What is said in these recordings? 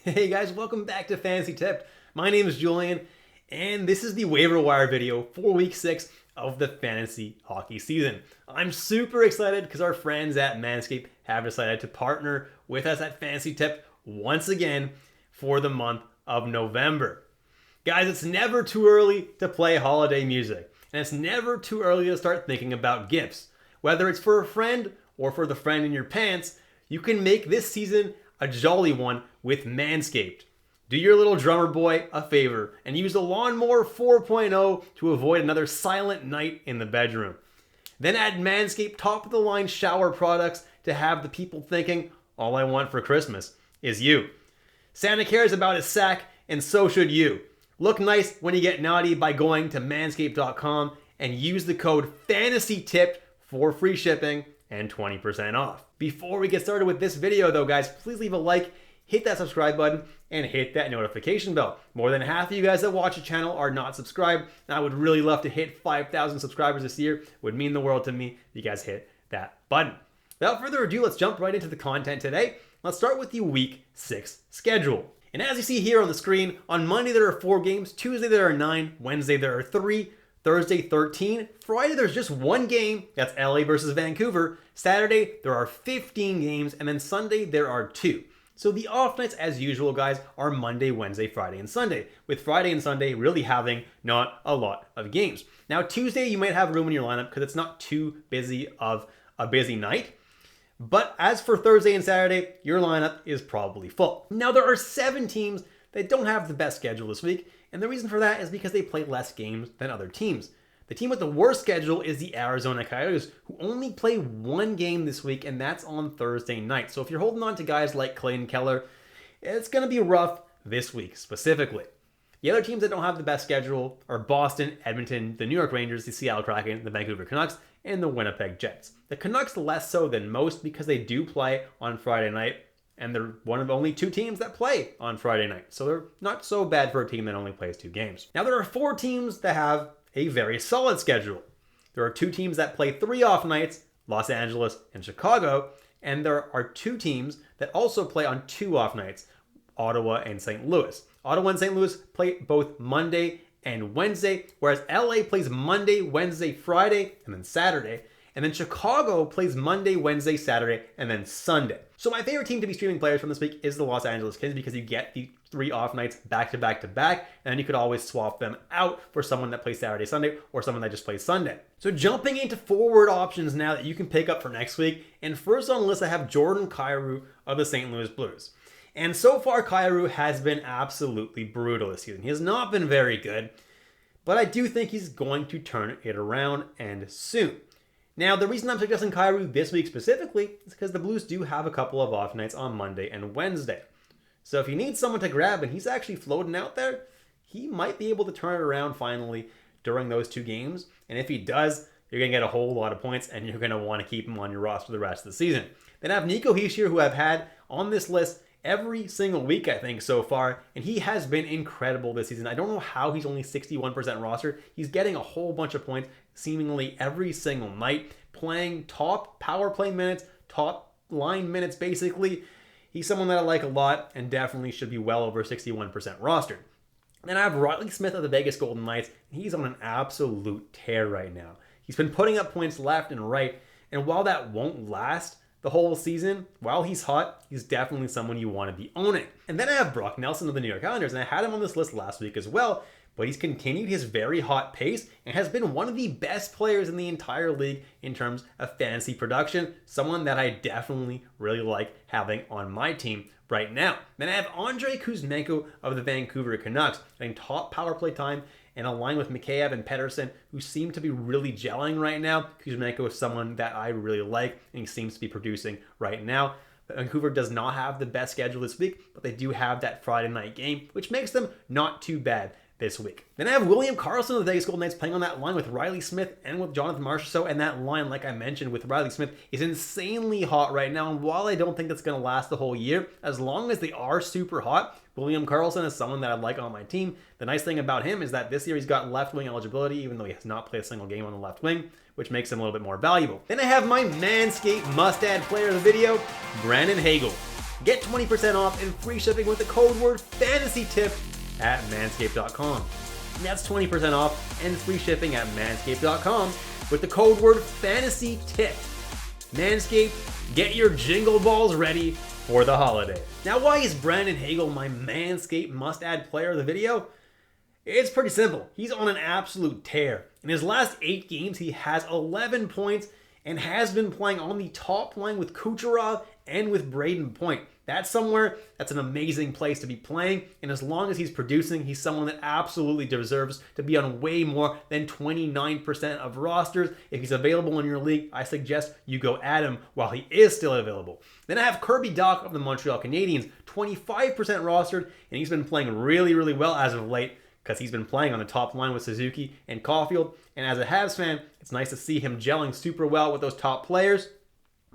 Hey guys, welcome back to Fantasy Tipped. My name is Julian, and this is the waiver wire video for week 6 of the fantasy hockey season. I'm super excited because our friends at Manscaped have decided to partner with us at Fantasy Tipped once again for the month of November. Guys, it's never too early to play holiday music, and it's never too early to start thinking about gifts. Whether it's for a friend or for the friend in your pants, you can make this season a jolly one with Manscaped. Do your little drummer boy a favor and use the Lawnmower 4.0 to avoid another silent night in the bedroom. Then add Manscaped top-of-the-line shower products to have the people thinking, all I want for Christmas is you. Santa cares about his sack, and so should you. Look nice when you get naughty by going to manscaped.com and use the code FANTASYTIPPED for free shipping and 20% off. Before we get started with this video though, guys, please leave a like, hit that subscribe button, and hit that notification bell. More than half of you guys that watch the channel are not subscribed, and I would really love to hit 5,000 subscribers this year. It would mean the world to me if you guys hit that button. Without further ado, let's jump right into the content today. Let's start with the week 6 schedule. And as you see here on the screen, on Monday there are 4 games, Tuesday there are 9, Wednesday there are 3, Thursday 13, Friday there's just 1 game, that's LA versus Vancouver, Saturday there are 15 games, and then Sunday there are 2. So the off nights as usual, guys, are Monday, Wednesday, Friday, and Sunday, with Friday and Sunday really having not a lot of games. Now Tuesday you might have room in your lineup because it's not too busy of a busy night. But as for Thursday and Saturday, your lineup is probably full. Now there are 7 teams that don't have the best schedule this week, and the reason for that is because they play less games than other teams. The team with the worst schedule is the Arizona Coyotes, who only play 1 game this week, and that's on Thursday night. So if you're holding on to guys like Clayton Keller, it's going to be rough this week specifically. The other teams that don't have the best schedule are Boston, Edmonton, the New York Rangers, the Seattle Kraken, the Vancouver Canucks, and the Winnipeg Jets. The Canucks less so than most because they do play on Friday night, and they're one of only 2 teams that play on Friday night. So they're not so bad for a team that only plays 2 games. Now there are 4 teams that have a very solid schedule. There are 2 teams that play 3 off nights, Los Angeles and Chicago, and there are 2 teams that also play on 2 off nights, Ottawa and St. Louis. Ottawa and St. Louis play both Monday and Wednesday, whereas LA plays Monday, Wednesday, Friday, and then Saturday. And then Chicago plays Monday, Wednesday, Saturday, and then Sunday. So my favorite team to be streaming players from this week is the Los Angeles Kings because you get the 3 off nights back to back to back, and then you could always swap them out for someone that plays Saturday, Sunday, or someone that just plays Sunday. So jumping into forward options now that you can pick up for next week, and first on the list I have Jordan Kyrou of the St. Louis Blues. And so far Kyrou has been absolutely brutal this season. He has not been very good, but I do think he's going to turn it around and soon. Now, the reason I'm suggesting Kyrou this week specifically is because the Blues do have a couple of off nights on Monday and Wednesday. So if you need someone to grab and he's actually floating out there, he might be able to turn it around finally during those 2 games. And if he does, you're going to get a whole lot of points and you're going to want to keep him on your roster the rest of the season. Then I have Nico Hischier, who I've had on this list every single week, I think, so far, and he has been incredible this season. I don't know how he's only 61% roster. He's getting a whole bunch of points seemingly every single night, playing top power play minutes, top line minutes, basically. He's someone that I like a lot and definitely should be well over 61% rostered. Then I have Riley Smith of the Vegas Golden Knights. He's on an absolute tear right now. He's been putting up points left and right, and while that won't last the whole season, while he's hot, he's definitely someone you want to be owning. And then I have Brock Nelson of the New York Islanders, and I had him on this list last week as well, but he's continued his very hot pace and has been one of the best players in the entire league in terms of fantasy production, someone that I definitely really like having on my team right now. Then I have Andrei Kuzmenko of the Vancouver Canucks, getting top power play time and aligned with Mikheyev and Pettersson, who seem to be really gelling right now. Kuzmenko is someone that I really like, and he seems to be producing right now. Vancouver does not have the best schedule this week, but they do have that Friday night game, which makes them not too bad this week. Then I have William Karlsson of the Vegas Golden Knights playing on that line with Riley Smith and with Jonathan Marchessault, and that line, like I mentioned, with Riley Smith is insanely hot right now, and while I don't think it's going to last the whole year, as long as they are super hot, William Karlsson is someone that I like on my team. The nice thing about him is that this year he's got left wing eligibility, even though he has not played a single game on the left wing, which makes him a little bit more valuable. Then I have my Manscaped must-add player of the video, Brandon Hagel. Get 20% off and free shipping with the code word FANTASYTIP at manscaped.com. That's 20% off and free shipping at manscaped.com with the code word FANTASYTIP. Manscaped, get your jingle balls ready for the holiday. Now, why is Brandon Hagel my Manscaped must-add player of the video? It's pretty simple. He's on an absolute tear. In his last 8 games, he has 11 points and has been playing on the top line with Kucherov and with Braden Point. That's an amazing place to be playing, and as long as he's producing, he's someone that absolutely deserves to be on way more than 29% of rosters. If he's available in your league, I suggest you go add him while he is still available. Then I have Kirby Dach of the Montreal Canadiens, 25% rostered, and he's been playing really, really well as of late because he's been playing on the top line with Suzuki and Caulfield, and as a Habs fan, it's nice to see him gelling super well with those top players.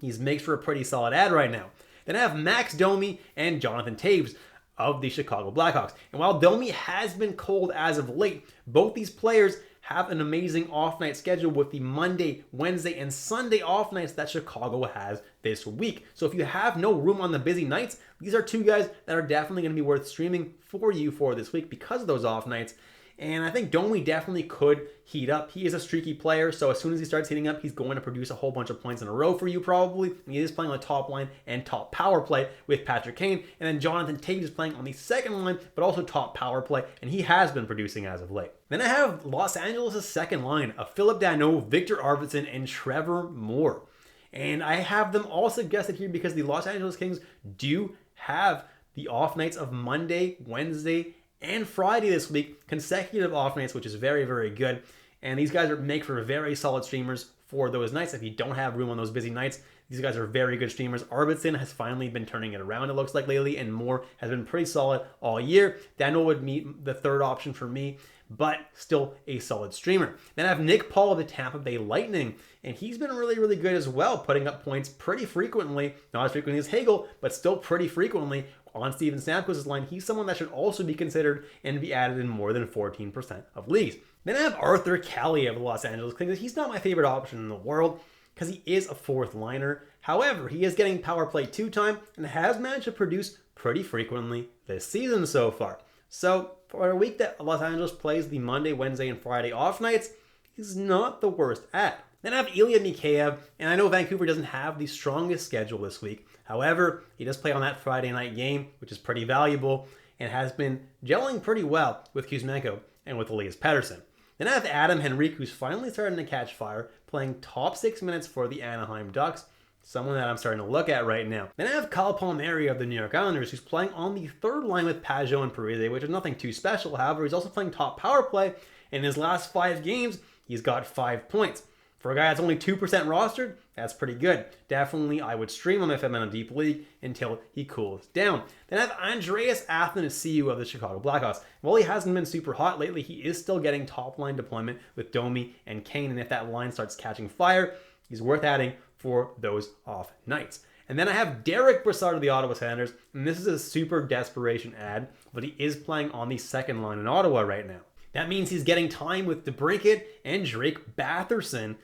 He makes for a pretty solid ad right now. Then I have Max Domi and Jonathan Toews of the Chicago Blackhawks. And while Domi has been cold as of late, both these players have an amazing off-night schedule with the Monday, Wednesday, and Sunday off nights that Chicago has this week. So if you have no room on the busy nights, these are two guys that are definitely going to be worth streaming for you for this week because of those off nights. And I think Domi definitely could heat up. He is a streaky player, so as soon as he starts heating up, he's going to produce a whole bunch of points in a row for you probably. And he is playing on the top line and top power play with Patrick Kane. And then Jonathan Toews is playing on the second line, but also top power play, and he has been producing as of late. Then I have Los Angeles' second line of Philip Danault, Victor Arvidsson, and Trevor Moore. And I have them all suggested here because the Los Angeles Kings do have the off nights of Monday, Wednesday, and Friday this week, consecutive off nights, which is very, very good. And these guys make for very solid streamers for those nights. If you don't have room on those busy nights, these guys are very good streamers. Arvidsson has finally been turning it around, it looks like, lately, and Moore has been pretty solid all year. Daniel would meet the third option for me, but still a solid streamer. Then I have Nick Paul of the Tampa Bay Lightning, and he's been really, really good as well, putting up points pretty frequently. Not as frequently as Hagel, but still pretty frequently on Steven Stamkos' line. He's someone that should also be considered and be added in more than 14% of leagues. Then I have Arthur Calle of the Los Angeles Kings. He's not my favorite option in the world because he is a fourth liner. However, he is getting power play 2 time and has managed to produce pretty frequently this season so far. So for a week that Los Angeles plays the Monday, Wednesday, and Friday off nights, he's not the worst at. Then I have Ilya Mikheyev, and I know Vancouver doesn't have the strongest schedule this week. However, he does play on that Friday night game, which is pretty valuable, and has been gelling pretty well with Kuzmenko and with Elias Pettersson. Then I have Adam Henrique, who's finally starting to catch fire, playing top 6 minutes for the Anaheim Ducks, someone that I'm starting to look at right now. Then I have Kyle Palmieri of the New York Islanders, who's playing on the third line with Pajot and Parise, which is nothing too special. However, he's also playing top power play, and in his last 5 games, he's got 5 points. For a guy that's only 2% rostered, that's pretty good. Definitely, I would stream him if I'm in a deep league until he cools down. Then I have Andreas Athanasiou of the Chicago Blackhawks. While he hasn't been super hot lately, he is still getting top line deployment with Domi and Kane, and if that line starts catching fire, he's worth adding for those off nights. And then I have Derek Brassard of the Ottawa Senators, and this is a super desperation ad, but he is playing on the second line in Ottawa right now. That means he's getting time with DeBrincat and Drake Batherson,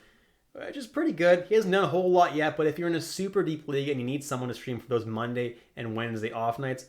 which is pretty good. He hasn't done a whole lot yet, but if you're in a super deep league and you need someone to stream for those Monday and Wednesday off nights,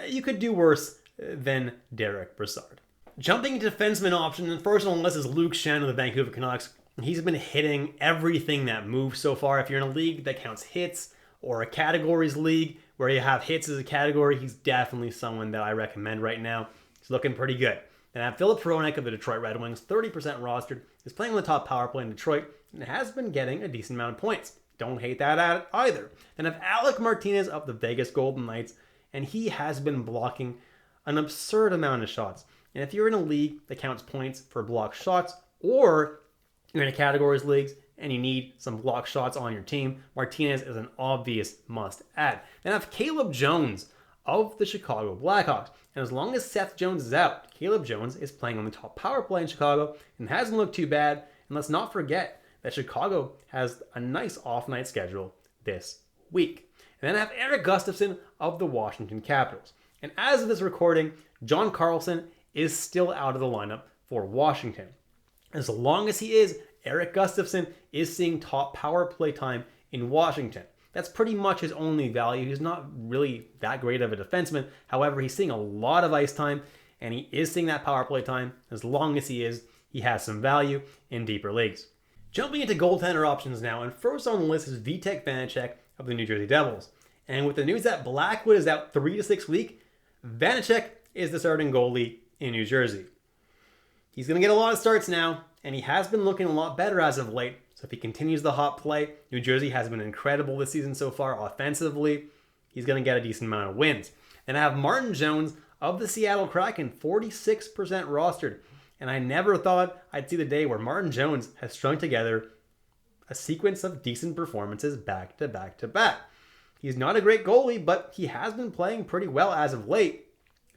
you could do worse than Derek Brassard. Jumping into defenseman option, and first on the list is Luke Schenn of the Vancouver Canucks. He's been hitting everything that moves so far. If you're in a league that counts hits or a categories league where you have hits as a category, he's definitely someone that I recommend right now. He's looking pretty good. Then I have Philip Hronek of the Detroit Red Wings, 30% rostered. He's playing on the top power play in Detroit and has been getting a decent amount of points. Don't hate that at either. Then I have Alec Martinez of the Vegas Golden Knights, and he has been blocking an absurd amount of shots. And if you're in a league that counts points for blocked shots, or you're in a categories leagues and you need some block shots on your team, Martinez is an obvious must add. Then I have Caleb Jones of the Chicago Blackhawks. And as long as Seth Jones is out, Caleb Jones is playing on the top power play in Chicago and hasn't looked too bad. And let's not forget that Chicago has a nice off-night schedule this week. And then I have Eric Gustafsson of the Washington Capitals. And as of this recording, John Carlson is still out of the lineup for Washington. As long as he is, Eric Gustafsson is seeing top power play time in Washington. That's pretty much his only value. He's not really that great of a defenseman. However, he's seeing a lot of ice time, and he is seeing that power play time. As long as he is, he has some value in deeper leagues. Jumping into goaltender options now, and first on the list is Vitek Vanacek of the New Jersey Devils. And with the news that Blackwood is out 3 to 6 weeks, Vanacek is the starting goalie in New Jersey. He's going to get a lot of starts now, and he has been looking a lot better as of late. So if he continues the hot play, New Jersey has been incredible this season so far offensively. He's going to get a decent amount of wins. And I have Martin Jones of the Seattle Kraken, 46% rostered. And I never thought I'd see the day where Martin Jones has strung together a sequence of decent performances back to back to back. He's not a great goalie, but he has been playing pretty well as of late.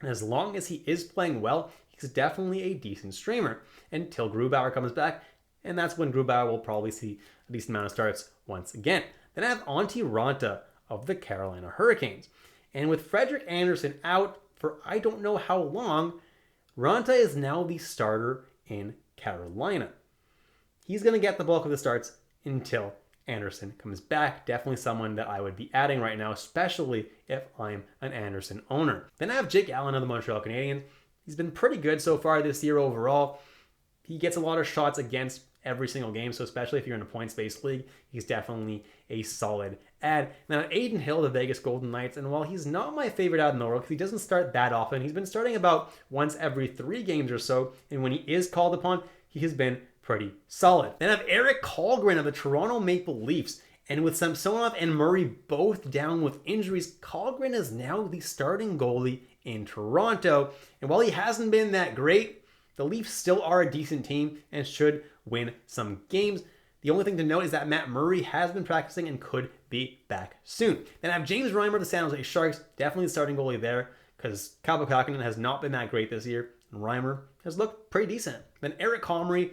And as long as he is playing well, he's definitely a decent streamer until Grubauer comes back. And that's when Grubauer will probably see a decent amount of starts once again. Then I have Antti Ranta of the Carolina Hurricanes. And with Frederik Andersen out for I don't know how long, Ranta is now the starter in Carolina. He's going to get the bulk of the starts until Andersen comes back. Definitely someone that I would be adding right now, especially if I'm an Andersen owner. Then I have Jake Allen of the Montreal Canadiens. He's been pretty good so far this year overall. He gets a lot of shots against every single game, so especially if you're in a points-based league, he's definitely a solid add. Now, Aiden Hill, the Vegas Golden Knights, and while he's not my favorite out in the world because he doesn't start that often, he's been starting about once every 3 games or so, and when he is called upon, he has been pretty solid. Then I have Eric Kallgren of the Toronto Maple Leafs, and with Samsonov and Murray both down with injuries, Kallgren is now the starting goalie in Toronto, and while he hasn't been that great, the Leafs still are a decent team and should win some games. The only thing to note is that Matt Murray has been practicing and could be back soon. Then I have James Reimer of the San Jose Sharks, definitely the starting goalie there because Kaapo Kähkönen has not been that great this year, and Reimer has looked pretty decent. Then Eric Comrie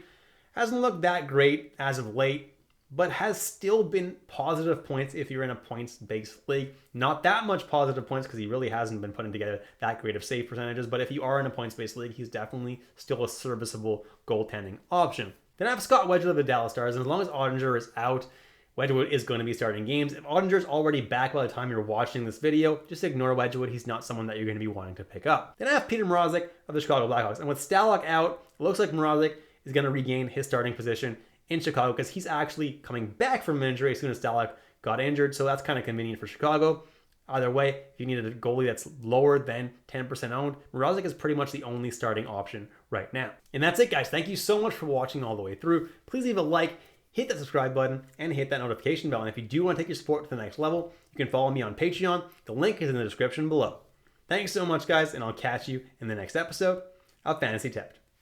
hasn't looked that great as of late, but has still been positive points if you're in a points-based league. Not that much positive points because he really hasn't been putting together that great of save percentages, but if you are in a points-based league, he's definitely still a serviceable goaltending option. Then I have Scott Wedgewood of the Dallas Stars, and as long as Ottinger is out, Wedgewood is going to be starting games. If Ottinger is already back by the time you're watching this video, just ignore Wedgewood. He's not someone that you're going to be wanting to pick up. Then I have Peter Mrazek of the Chicago Blackhawks, and with Stalock out, it looks like Mrazek is going to regain his starting position in Chicago because he's actually coming back from an injury as soon as Stalock got injured, so that's kind of convenient for Chicago. Either way, if you need a goalie that's lower than 10% owned, Mrazek is pretty much the only starting option right now. And that's it, guys. Thank you so much for watching all the way through. Please leave a like, hit that subscribe button, and hit that notification bell. And if you do want to take your support to the next level, you can follow me on Patreon. The link is in the description below. Thanks so much, guys, and I'll catch you in the next episode of Fantasy Tipped.